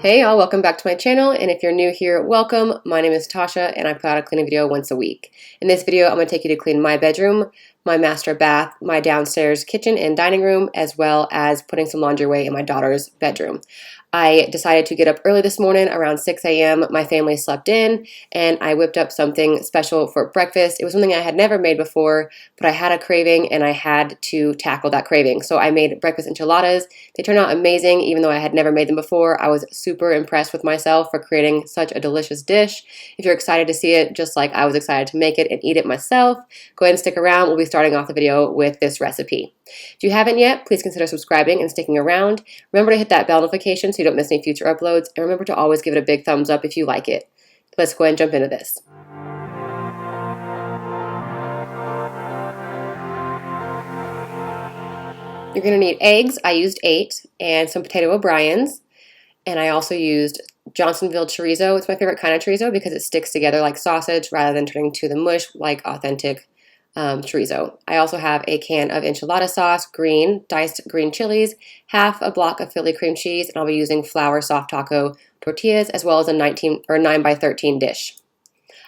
Hey y'all, welcome back to my channel, and if you're new here, welcome. My name is Tasha and I put out a cleaning video once a week. In this video, I'm going to take you to clean my bedroom, my master bath, my downstairs kitchen and dining room, as well as putting some laundry away in my daughter's bedroom. I decided to get up early this morning around 6 a.m. My family slept in and I whipped up something special for breakfast. It was something I had never made before, but I had a craving and I had to tackle that craving. So I made breakfast enchiladas. They turned out amazing even though I had never made them before. I was super impressed with myself for creating such a delicious dish. If you're excited to see it just like I was excited to make it and eat it myself, go ahead and stick around. We'll be starting off the video with this recipe. If you haven't yet, please consider subscribing and sticking around. Remember to hit that bell notification so you don't miss any future uploads, and remember to always give it a big thumbs up if you like it. Let's go ahead and jump into this. You're going to need eggs. I used 8, and some potato O'Briens, and I also used Johnsonville chorizo. It's my favorite kind of chorizo because it sticks together like sausage rather than turning to the mush like authentic chorizo. I also have a can of enchilada sauce, diced green chilies, half a block of Philly cream cheese, and I'll be using flour soft taco tortillas as well as a 9 by 13 dish.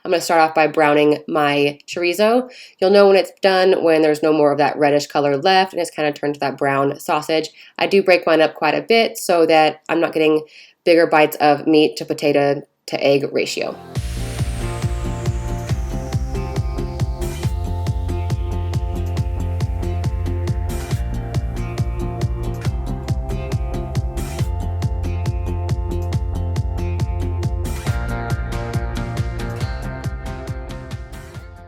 I'm going to start off by browning my chorizo. You'll know when it's done when there's no more of that reddish color left and it's kind of turned to that brown sausage. I do break mine up quite a bit so that I'm not getting bigger bites of meat to potato to egg ratio.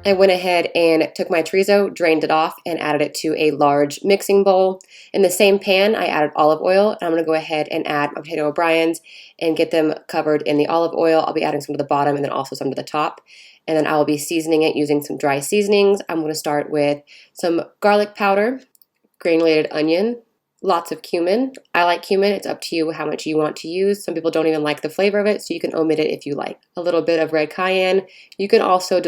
I went ahead and took my chorizo, drained it off, and added it to a large mixing bowl. In the same pan, I added olive oil, and I'm going to go ahead and add my potato O'Briens and get them covered in the olive oil. I'll be adding some to the bottom and then also some to the top. And then I'll be seasoning it using some dry seasonings. I'm going to start with some garlic powder, granulated onion, lots of cumin. I like cumin. It's up to you how much you want to use. Some people don't even like the flavor of it, so you can omit it if you like. A little bit of red cayenne. You can also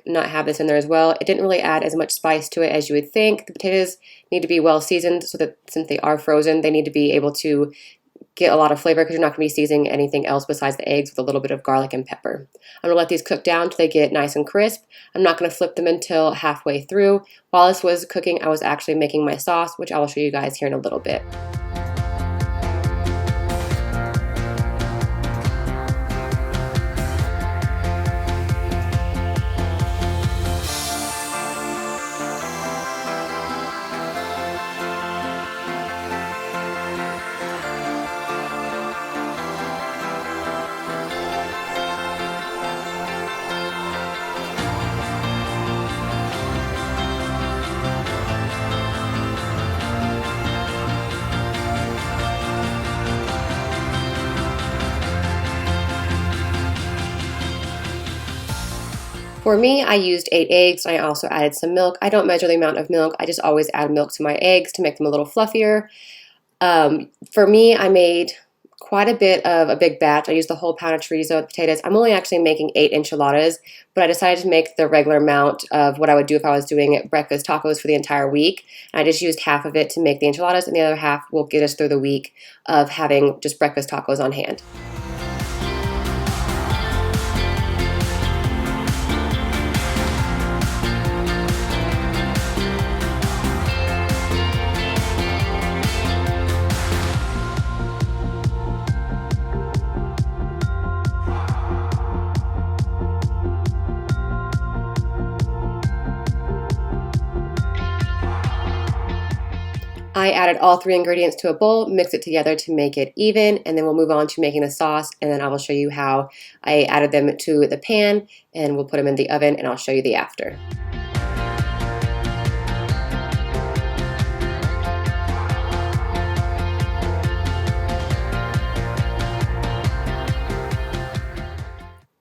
not have this in there as well. It didn't really add as much spice to it as you would think. The potatoes need to be well seasoned so that since they are frozen, they need to be able to get a lot of flavor because you're not going to be seasoning anything else besides the eggs with a little bit of garlic and pepper. I'm going to let these cook down until they get nice and crisp. I'm not going to flip them until halfway through. While this was cooking, I was actually making my sauce, which I will show you guys here in a little bit. For me, I used 8 eggs, and I also added some milk. I don't measure the amount of milk. I just always add milk to my eggs to make them a little fluffier. For me, I made quite a bit of a big batch. I used the whole pound of chorizo and potatoes. I'm only actually making 8 enchiladas, but I decided to make the regular amount of what I would do if I was doing breakfast tacos for the entire week. And I just used half of it to make the enchiladas, and the other half will get us through the week of having just breakfast tacos on hand. I added all 3 ingredients to a bowl, mix it together to make it even, and then we'll move on to making the sauce, and then I will show you how I added them to the pan, and we'll put them in the oven, and I'll show you the after.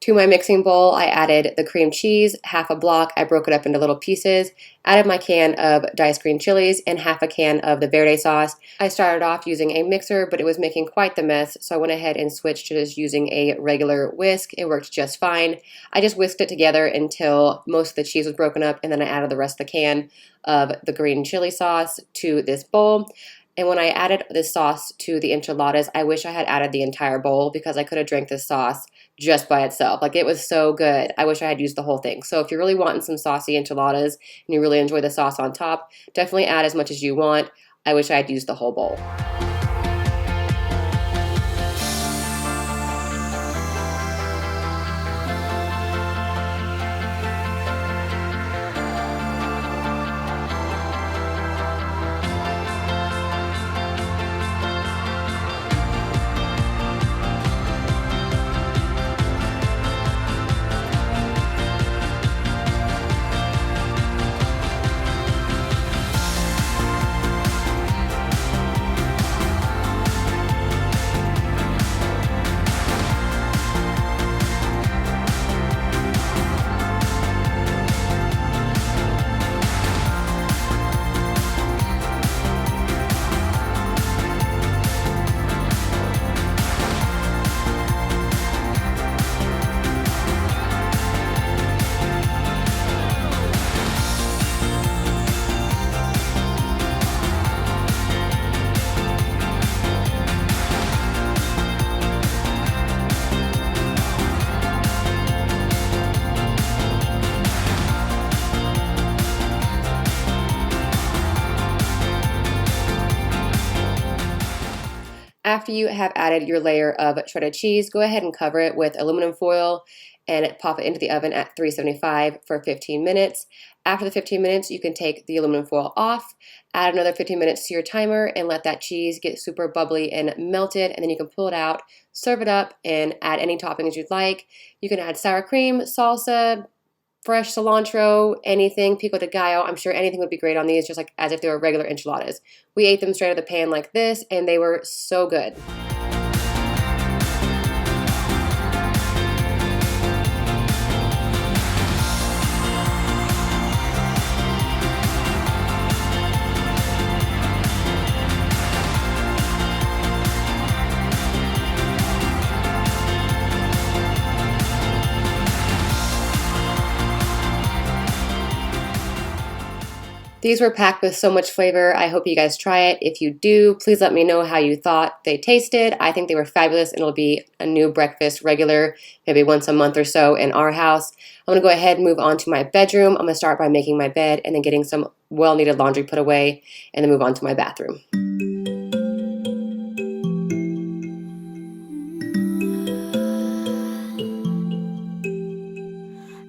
To my mixing bowl, I added the cream cheese, half a block. I broke it up into little pieces, added my can of diced green chilies, and half a can of the verde sauce. I started off using a mixer, but it was making quite the mess, so I went ahead and switched to just using a regular whisk. It worked just fine. I just whisked it together until most of the cheese was broken up, and then I added the rest of the can of the green chili sauce to this bowl. And when I added this sauce to the enchiladas, I wish I had added the entire bowl because I could have drank this sauce just by itself. Like, it was so good. I wish I had used the whole thing. So if you're really wanting some saucy enchiladas and you really enjoy the sauce on top, definitely add as much as you want. I wish I had used the whole bowl. After you have added your layer of shredded cheese, go ahead and cover it with aluminum foil and pop it into the oven at 375 for 15 minutes. After the 15 minutes, you can take the aluminum foil off, add another 15 minutes to your timer, and let that cheese get super bubbly and melted, and then you can pull it out, serve it up, and add any toppings you'd like. You can add sour cream, salsa, fresh cilantro, anything, pico de gallo. I'm sure anything would be great on these, just like as if they were regular enchiladas. We ate them straight out of the pan like this, and they were so good. These were packed with so much flavor. I hope you guys try it. If you do, please let me know how you thought they tasted. I think they were fabulous, and it'll be a new breakfast regular, maybe once a month or so in our house. I'm gonna go ahead and move on to my bedroom. I'm gonna start by making my bed and then getting some well-needed laundry put away, and then move on to my bathroom.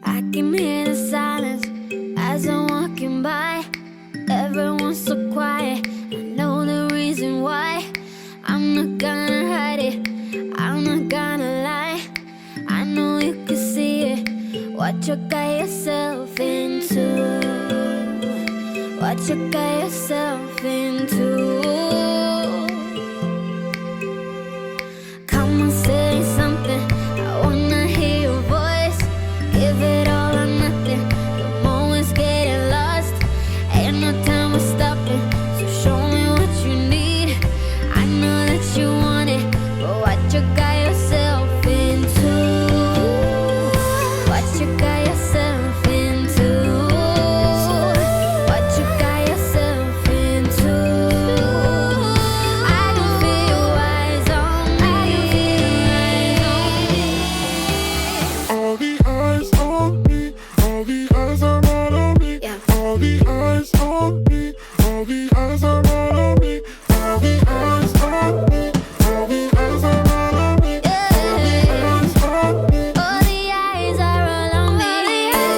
I can hear the silence as I'm walking by. Everyone's so quiet, I know the reason why. I'm not gonna hide it, I'm not gonna lie. I know you can see it, what you got yourself into. What you got yourself into. Come on, say something, I wanna hear your voice. Give it all or nothing, the moment's getting lost. Ain't no time for stopping, so show me what you need. I know that you want it, but what you got yourself into. What you got yourself into. What you got yourself into. I can feel your eyes on me. All the eyes on me, all the eyes are all on me. Yeah. All the eyes on me, all the eyes are all on me. All the eyes on me, all the eyes are all on me. Eyes on me, All the eyes are all on me. all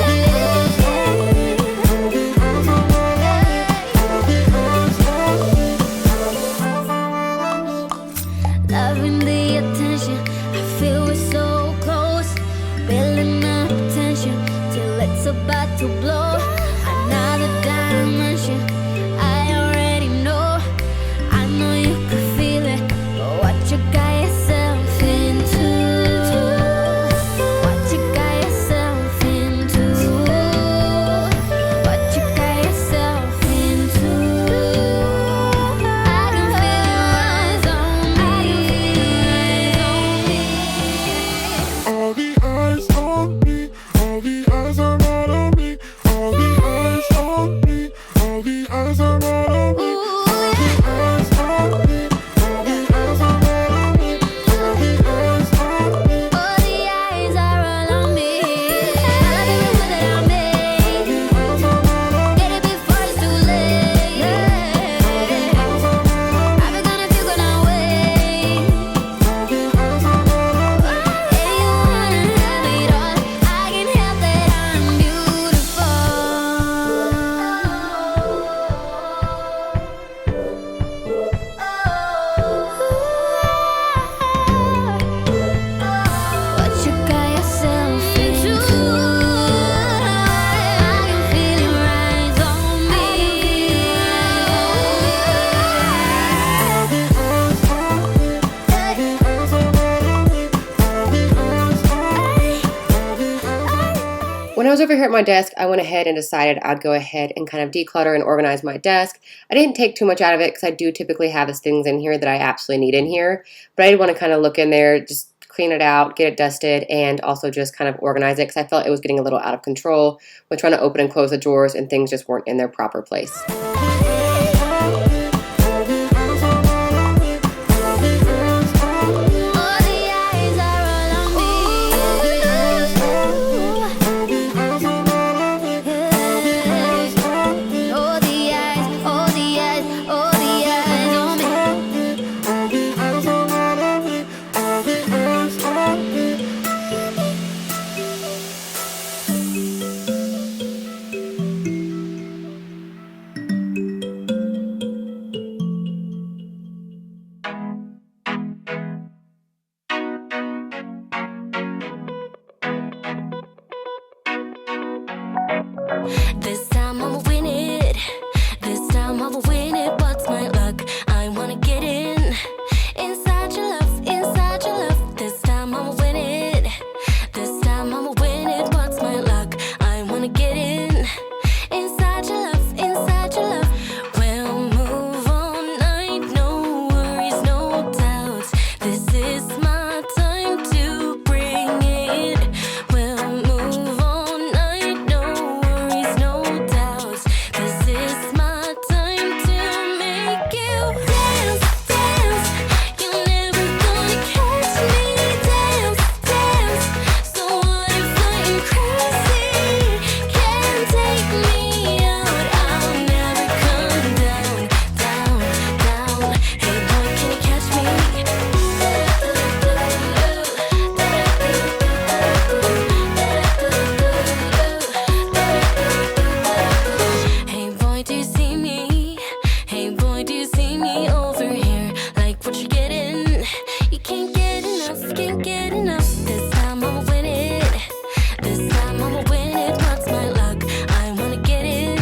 the eyes are all on me. All the eyes on me, all the eyes are all on me. Loving the attention, I feel we're so close. Building up tension till it's about to blow. Another dimension, I already When I was over here at my desk, I went ahead and decided I'd go ahead and kind of declutter and organize my desk. I didn't take too much out of it because I do typically have things in here that I absolutely need in here, but I did want to kind of look in there, just clean it out, get it dusted, and also just kind of organize it because I felt it was getting a little out of control with trying to open and close the drawers and things just weren't in their proper place. This time I'ma win it. This time I'ma win it. What's my luck? I wanna get in. Inside your love, inside your love. This time I'ma win it. This time I'ma win it. What's my luck? I wanna get in. Inside your love, inside your love. We'll move all night. No worries, no doubts. This is my time to bring it. We'll move all night. No worries, no doubts. This is my time to make you dance, dance. You're never gonna catch me. Dance, dance. So what if I'm crazy? Can't take me out. I'll never come down, down, down. Hey boy, can you catch me? Hey boy, do you see me? Hey boy, do you see me over here? Like what you're getting? You can't get enough, can't get enough. This time I'ma win it. This time I'ma win it. What's my luck? I wanna get in.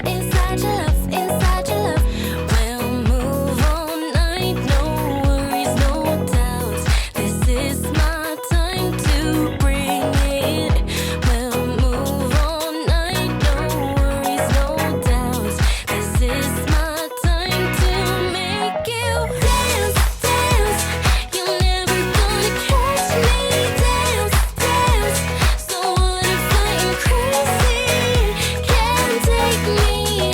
Inside your love, inside your love. We'll move all night. No worries, no doubts. This is my time to bring it. We'll move all night. No worries, no doubts. This is my time to make you dance, dance. You're never gonna catch me. Dance, dance. So what if I'm crazy? Can't take me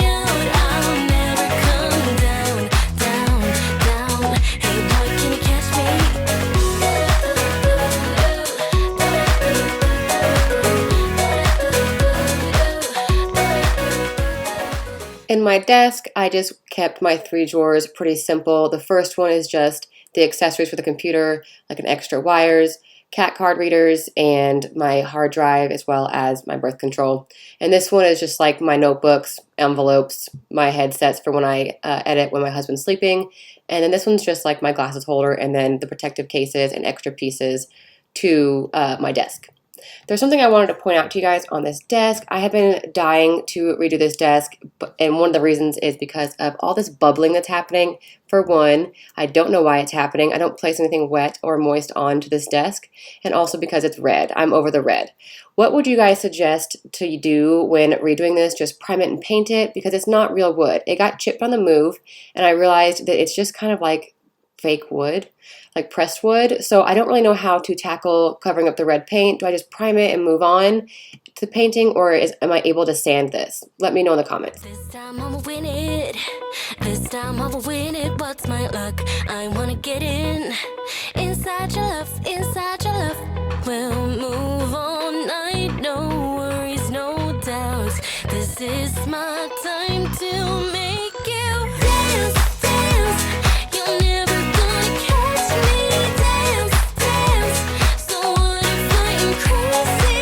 out. I'll never come down, down, down. Hey boy, can you catch me? In my desk, I just kept my 3 drawers pretty simple. The first one is just the accessories for the computer, like an extra wires, cat card readers, and my hard drive, as well as my birth control. And this one is just like my notebooks, envelopes, my headsets for when I edit when my husband's sleeping. And then this one's just like my glasses holder, and then the protective cases and extra pieces to my desk. There's something I wanted to point out to you guys on this desk. I have been dying to redo this desk, and one of the reasons is because of all this bubbling that's happening. For one, I don't know why it's happening. I don't place anything wet or moist onto this desk, and also because it's red. I'm over the red. What would you guys suggest to do when redoing this? Just prime it and paint it, because it's not real wood. It got chipped on the move, and I realized that it's just kind of like fake wood, like pressed wood. So I don't really know how to tackle covering up the red paint. Do I just prime it and move on to painting, or am I able to sand this? Let me know in the comments. This time I'ma win it. This time I'ma win it. What's my luck? I wanna get in. Inside your love, inside your love. We'll move all night. No worries, no doubts. This is my time to make you dance, dance. You're never gonna catch me. Dance, dance. So what if I'm crazy?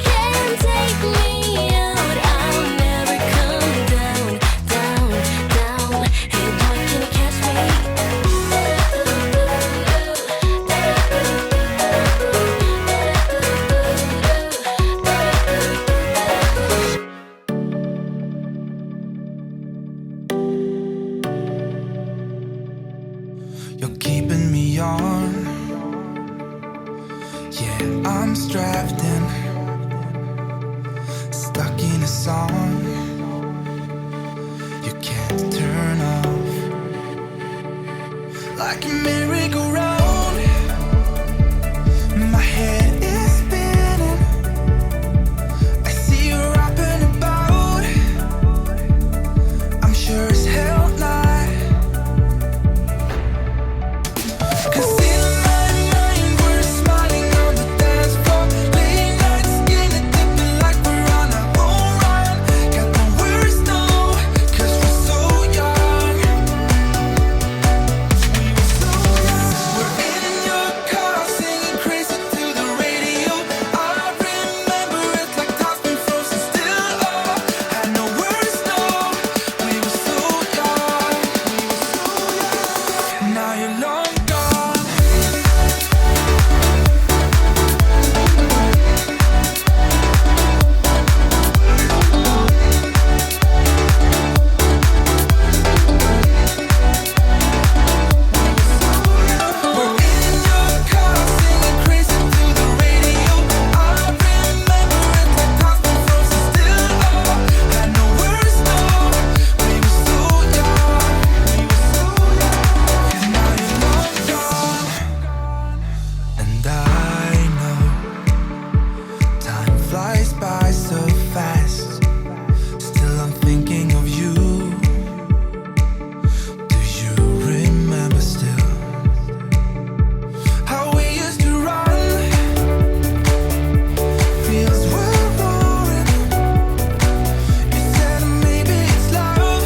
Can't take me out. I'll never come down, down, down. Hey boy, can you catch me? You're keeping me on. Yeah, I'm strapped in. is on. You can't turn off. Like a merry-go-round, my head is spinning. I see you rapping about. I'm sure as hell not. 'Cause in my mind we're smiling on the dance floor. Late night skin and dipping like we're on a home run. Got no words, no, 'cause we're so young. We're in your car singing crazy to the radio. I remember it like time's been frozen still. Oh, had no words, no, we were so young. Now you're long gone. We're in your car singing crazy to the radio. I remember it like time's been frozen still. Oh, had no words, no, we were so young. Now you're long gone. And I know time flies by so fast. Still I'm thinking of you. Do you remember still how we used to run? Fields were roaring. You said maybe it's love.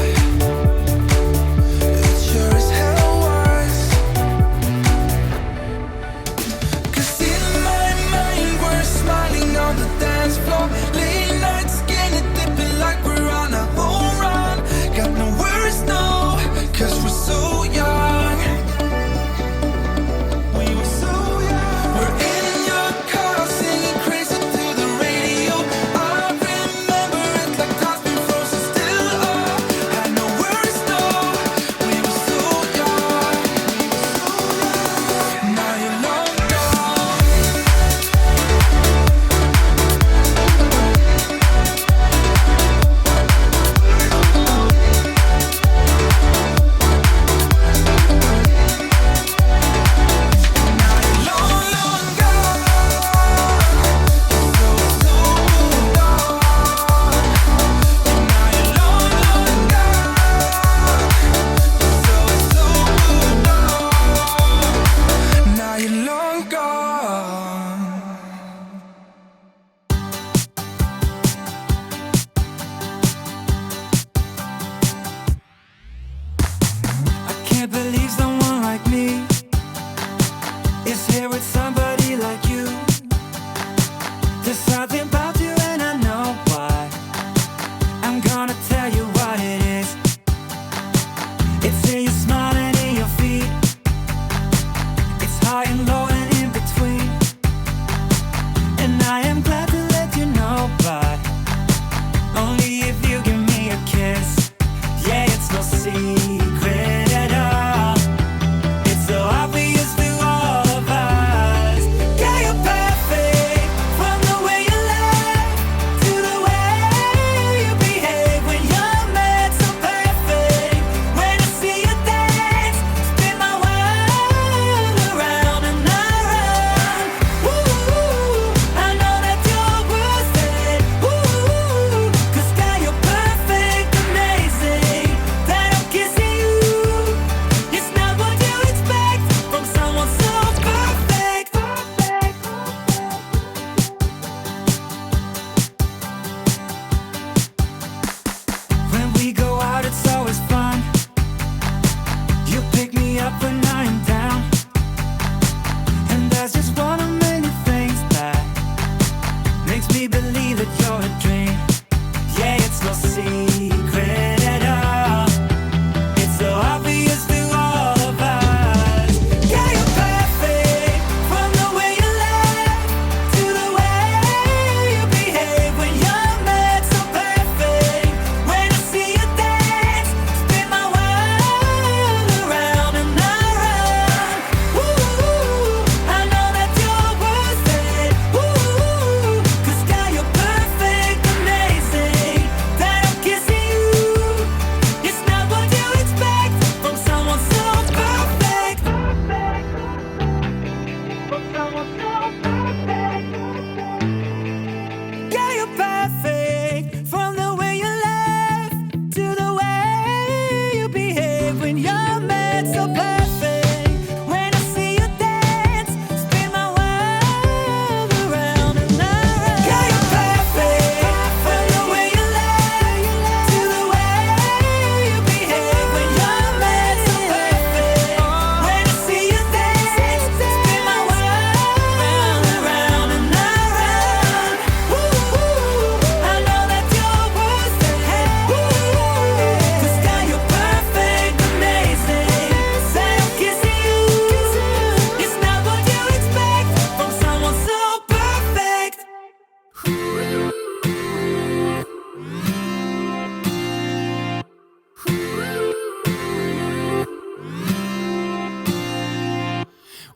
It sure as hell was. 'Cause in my mind we're smiling on the dance floor. Late night skin and dipping like we're on a home run. Got no words, no, 'cause we're so young. We were so young. We're in your car singing crazy to the radio. I remember it like time's been frozen still. Oh, had no words, no, we were so young. Now you're long gone. Now you're long gone. I can't believe someone like me is here with somebody like you. There's something about you and I know why. I'm gonna tell you what it is. It's in your smile and in your feet. It's high and low and in between. And I am glad to let you know, but only if you give me a kiss. Yeah, it's no secret at all. It's so obvious to all of us. Yeah, you're perfect. From the way you laugh to the way you behave when you're mad, so perfect. When I see you dance, spin my world around and around. Ooh, I know that you're worth it. Ooh, 'cause girl, you're perfect, amazing. That I'm kissing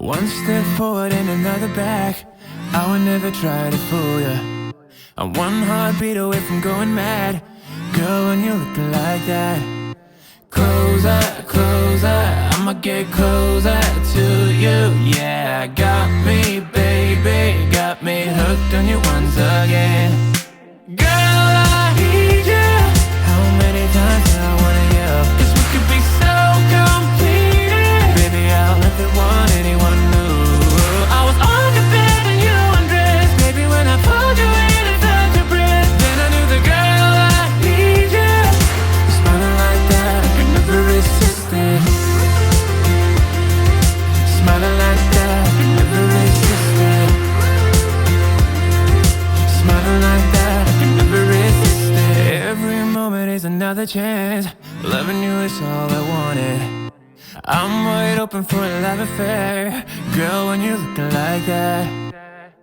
One step forward and another back. I would never try to fool ya. I'm one heartbeat away from going mad. Girl, when you're looking like that. Closer, closer, I'ma get closer to you. Yeah, got me, baby, got me hooked on you once again. Girl, I need you. How many times do I wanna yell? 'Cause we could be so complete. Baby, I'll never want anyone new. I was on the bed and you undressed. Baby, when I pulled you in and felt your breath, then I knew the girl I need you. Smiling like that, I could never resist it. Smiling like that, I could never resist it. Smiling like that, I could never resist it. Every moment is another chance. Loving you is all I wanted. I'm wide open for a love affair. Girl, when you're looking like that.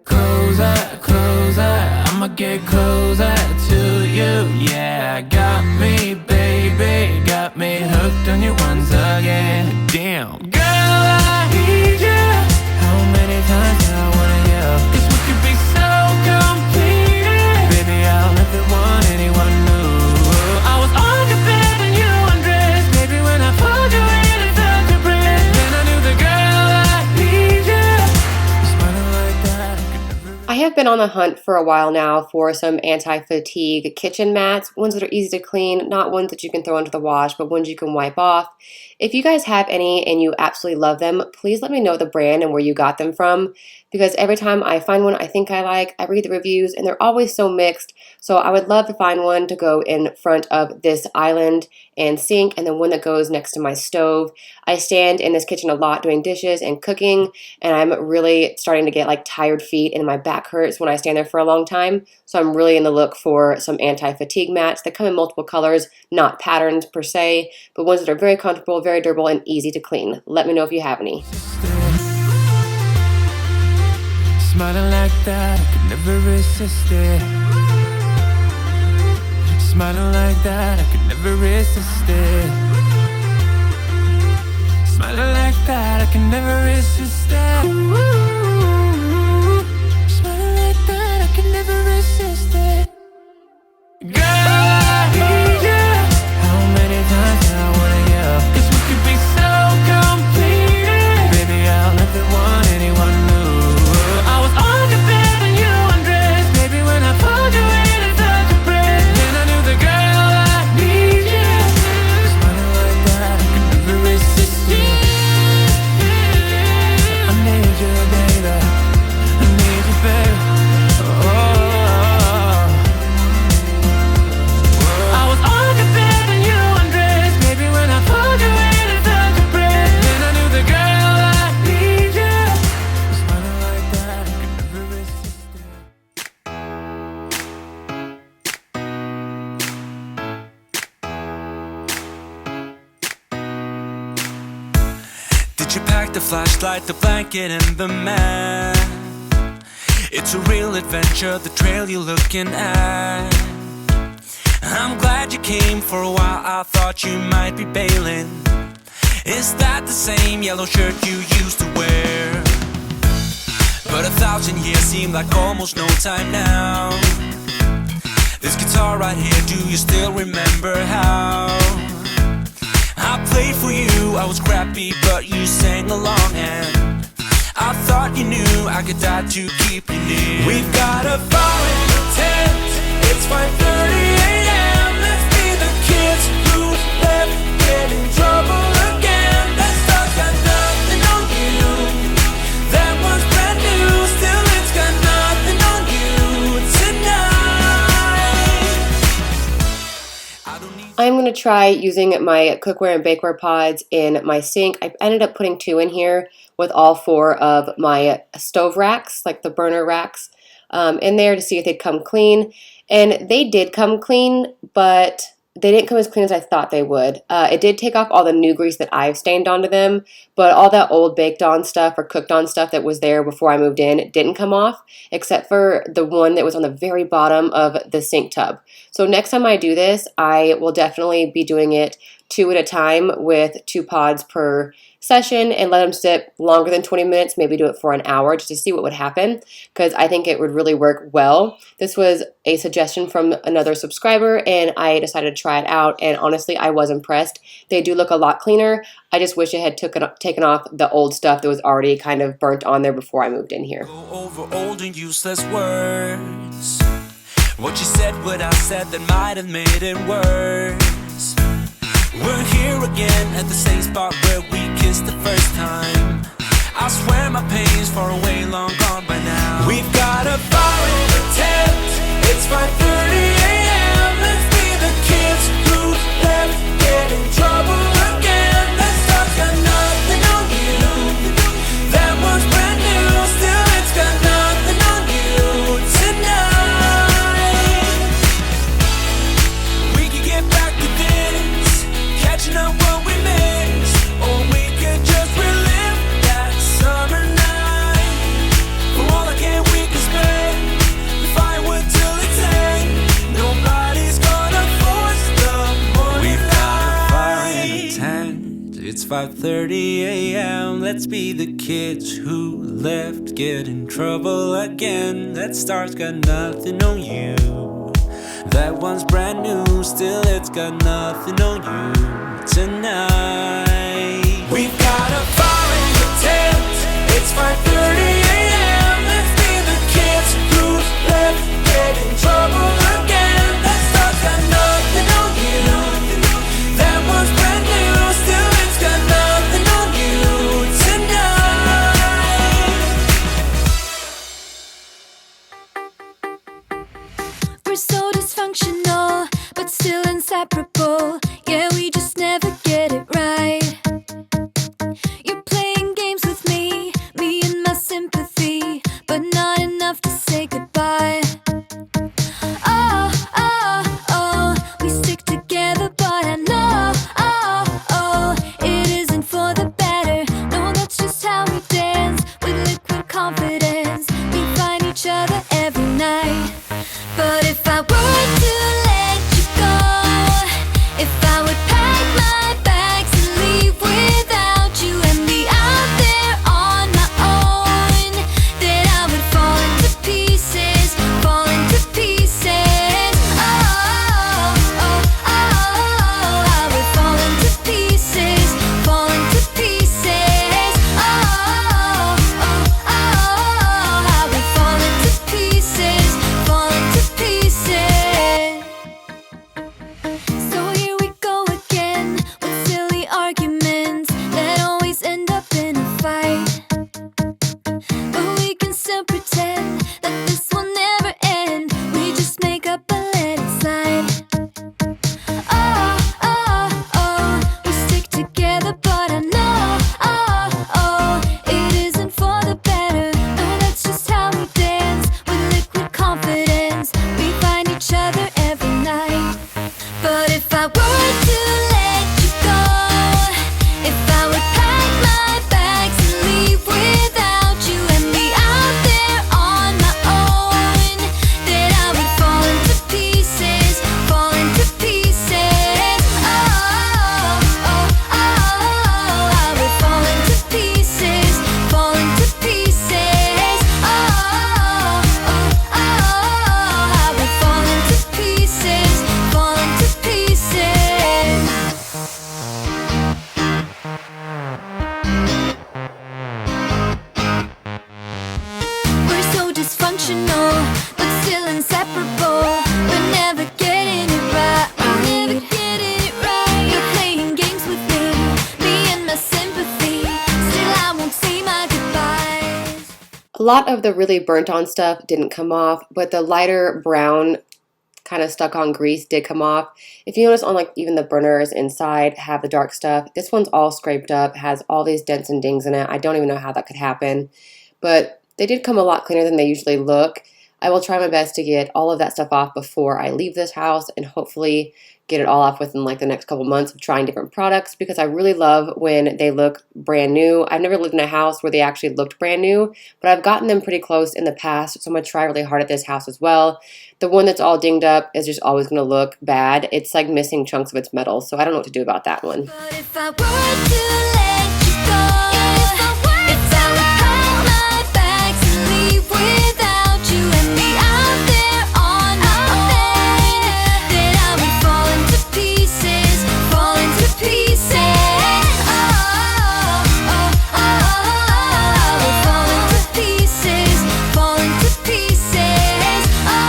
Closer, closer, I'ma get closer to you. Yeah, got me, baby, got me hooked on you once again. Damn. Girl, I need you. How many times do I wanna yell? 'Cause we could be so complete. Baby, I'll never want anyone new. I was on your bed and you undressed. Baby, when I pulled you in and felt your breath, then I knew the girl I need you. Smiling like that, I could never. I have been on the hunt for a while now for some anti-fatigue kitchen mats, ones that are easy to clean, not ones that you can throw into the wash, but ones you can wipe off. If you guys have any and you absolutely love them, please let me know the brand and where you got them from, because every time I find one I think I like, I read the reviews and they're always so mixed. So I would love to find one to go in front of this island and sink, and then one that goes next to my stove. I stand in this kitchen a lot doing dishes and cooking, and I'm really starting to get like tired feet and my back hurts when I stand there for a long time. So I'm really in the look for some anti-fatigue mats that come in multiple colors, not patterns per se, but ones that are very comfortable, very durable, and easy to clean. Let me know if you have any. Smiling like that, I could never resist it. Smiling like that, I could never resist it. Smiling like that, I can never resist it. Smiling like that, I can never resist it. Girl, I need you. How many times do I wanna yell? 'Cause we could be so complete. Baby, I'll never want anyone new. I was on your bed and you undressed. Baby, when I pulled you in and felt your breath, then I knew the girl I need you. Smiling like that, I could never resist it. I need you, baby. I need you, baby. I was on your bed and you undressed. Baby, when I pulled you in and felt your breath, then I knew the girl I need you. Smiling like that, I could never resist it. Did you pack the flashlight, the blanket, and the mat? It's a real adventure, the trail you're looking at. I'm glad you came. For a while I thought you might be bailing. Is that the same yellow shirt you used to wear? But 1,000 years seem like almost no time now. This guitar right here, do you still remember how I played for you? I was crappy, but you sang along, and I thought you knew I could die to keep you near. We've got a fire in the tent. It's 5:30 a.m. Let's be the kids who left, get in trouble again. That stuff's got nothing on you. That was brand new, still it's got nothing on you tonight. I don't need. I'm going to try using my cookware and bakeware pods in my sink. I ended up putting 2 in here with all 4 of my stove racks, like the burner racks, in there to see if they'd come clean. And they did come clean, but they didn't come as clean as I thought they would. It did take off all the new grease that I've stained onto them, but all that old baked on stuff or cooked on stuff that was there before I moved in, it didn't come off, except for the one that was on the very bottom of the sink tub. So next time I do this, I will definitely be doing it 2 at a time with 2 pods per session and let them sit longer than 20 minutes, maybe do it for an hour just to see what would happen, because I think it would really work well. This was a suggestion from another subscriber and I decided to try it out, and honestly I was impressed. They do look a lot cleaner. I just wish it had taken off the old stuff that was already kind of burnt on there before I moved in here. Go over old and useless words. What you said, what I said that might have made it worse. We're here again at the same spot where we kissed the first time. I swear my pain's far away, long gone by now. We've got a fire in the tent. It's 5:30 a.m. Let's be the kids who left, get in trouble again. That stuff's got nothing on you. That was brand new, still it's got nothing on you tonight. We could get back to this, catching up what we missed, or we could just relive that summer night. For all I can, we can spend the firewood till it's end. Nobody's gonna force the morning. We've got a fire in the tent. It's 5:30 a.m. Let's be the kids who left, get in trouble again. That star's got nothing on you. That one's brand new, still it's got nothing on you tonight. We've got a fire in the tent. It's 5:30 a.m. Let's be the kids who left, get in trouble again. That stuff's got nothing on you. That one's brand new, still it's got nothing on you tonight. We're so dysfunctional, but still inseparable. Yeah, we just never get it right. You're playing games with me and my sympathy, but not enough to say goodbye. Oh, oh, oh, we stick together, but I know, oh, oh, it isn't for the better. No, that's just how we dance, with liquid confidence. We find each other every night. But if I were to let you go, if I would pack my bags and leave without you and be out there on my own, then I would fall into pieces, fall into pieces. Oh, oh, oh, I would fall into pieces, fall into pieces. Oh, oh, oh, I would fall into pieces, fall into pieces. So here we go again with silly arguments that always end up in a fight. But we can still pretend that this will never end. We just make up and let it slide. Oh, oh, oh, we stick together, but I know, oh, oh, it isn't for the better. No, that's just how we dance, with liquid confidence. We find each other every night. But if I were to let you go, if I would pack my bags and leave without you and be out there on my own, then I would fall into pieces, fall into pieces. Oh, oh, oh, I would fall into pieces, fall into pieces. Oh, oh, oh, I would fall into pieces, fall into pieces. We're so dysfunctional, but still inseparable. We're never getting it right. We're never getting it right. You're playing games with me and my sympathy. Still, I won't say my goodbyes. A lot of the really burnt on stuff didn't come off, but the lighter brown kind of stuck on grease did come off. If you notice on like even the burners inside have the dark stuff, this one's all scraped up, has all these dents and dings in it. I don't even know how that could happen, but they did come a lot cleaner than they usually look. I will try my best to get all of that stuff off before I leave this house and hopefully get it all off within like the next couple months of trying different products because I really love when they look brand new. I've never lived in a house where they actually looked brand new, but I've gotten them pretty close in the past, so I'm going to try really hard at this house as well. The one that's all dinged up is just always going to look bad. It's like missing chunks of its metal, so I don't know what to do about that one. But if I were to let you go, if I would pack my bags and leave without you and be out there on my own, then I would fall into pieces, fall into pieces. Oh, oh, oh, oh, I would fall into pieces, fall into pieces. Oh,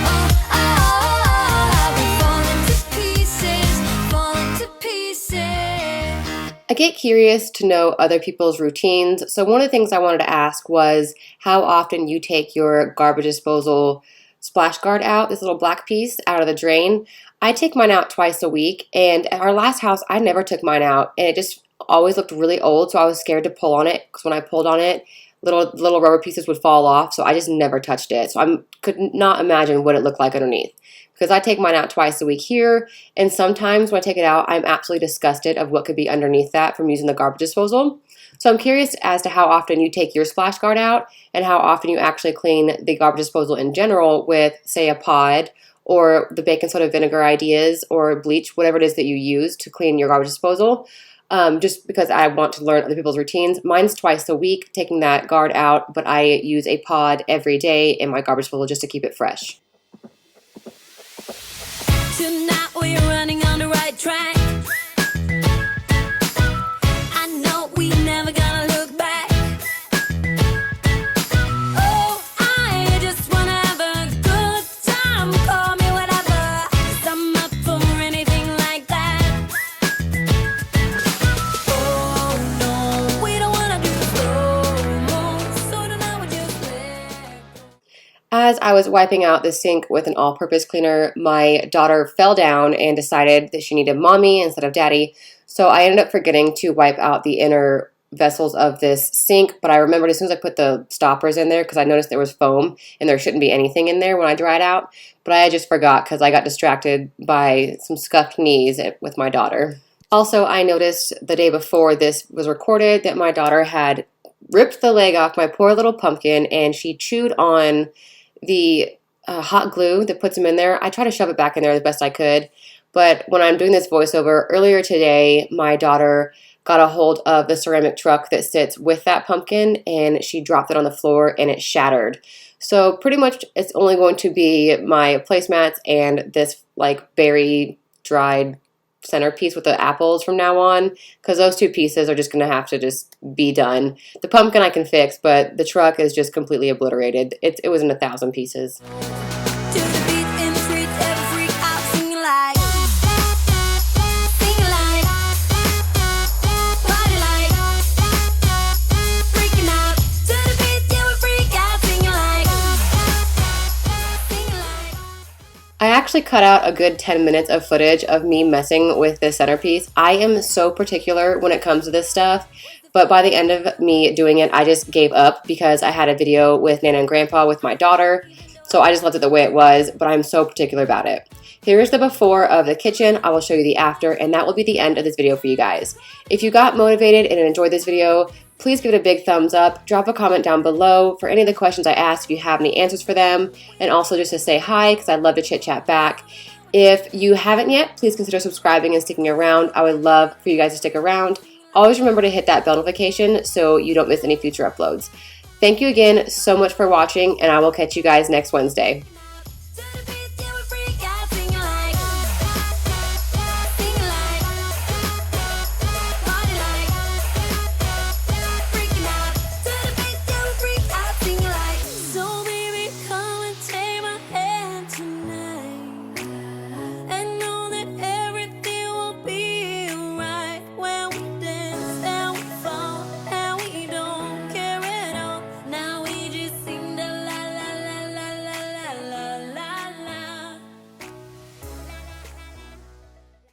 oh, oh, I would fall into pieces, fall into pieces. I get curious to know other people's routines, so one of the things I wanted to ask was how often you take your garbage disposal splash guard out, this little black piece, out of the drain. I take mine out twice a week, and at our last house, I never took mine out, and it just always looked really old, so I was scared to pull on it, because when I pulled on it, little rubber pieces would fall off, so I just never touched it. So I could not imagine what it looked like underneath. Because I take mine out twice a week here, and sometimes when I take it out, I'm absolutely disgusted of what could be underneath that from using the garbage disposal. So I'm curious as to how often you take your splash guard out and how often you actually clean the garbage disposal in general with, say, a pod or the baking soda vinegar ideas or bleach, whatever it is that you use to clean your garbage disposal. Just because I want to learn other people's routines. Mine's twice a week, taking that guard out, but I use a pod every day in my garbage disposal just to keep it fresh. Tonight we're running on the right track. I know we never gonna look back. Oh, I just wanna have a good time. Call me whatever, 'cause I'm up for anything like that. Oh no, we don't wanna do slow-mo, so tonight we just let go. As I was wiping out the sink with an all-purpose cleaner, my daughter fell down and decided that she needed mommy instead of daddy. So I ended up forgetting to wipe out the inner vessels of this sink, but I remembered as soon as I put the stoppers in there because I noticed there was foam and there shouldn't be anything in there when I dried out. But I just forgot because I got distracted by some scuffed knees with my daughter. Also, I noticed the day before this was recorded that my daughter had ripped the leg off my poor little pumpkin and she chewed on the hot glue that puts them in there. I try to shove it back in there the best I could, but when I'm doing this voiceover, earlier today, my daughter got a hold of the ceramic truck that sits with that pumpkin, and she dropped it on the floor, and it shattered. So pretty much it's only going to be my placemats and this like berry dried centerpiece with the apples from now on, because those two pieces are just going to have to just be done. The pumpkin I can fix, but the truck is just completely obliterated. It was in 1,000 pieces. To the beat in the streets, every freak out singing like, party like, freaking out. To the beat, yeah, we freak out singing like. I actually cut out a good 10 minutes of footage of me messing with this centerpiece. I am so particular when it comes to this stuff, but by the end of me doing it, I just gave up because I had a video with Nana and Grandpa with my daughter, so I just left it the way it was, but I'm so particular about it. Here's the before of the kitchen. I will show you the after, and that will be the end of this video for you guys. If you got motivated and enjoyed this video, please give it a big thumbs up. Drop a comment down below for any of the questions I asked if you have any answers for them, and also just to say hi because I'd love to chit chat back. If you haven't yet, please consider subscribing and sticking around. I would love for you guys to stick around. Always remember to hit that bell notification so you don't miss any future uploads. Thank you again so much for watching, and I will catch you guys next Wednesday.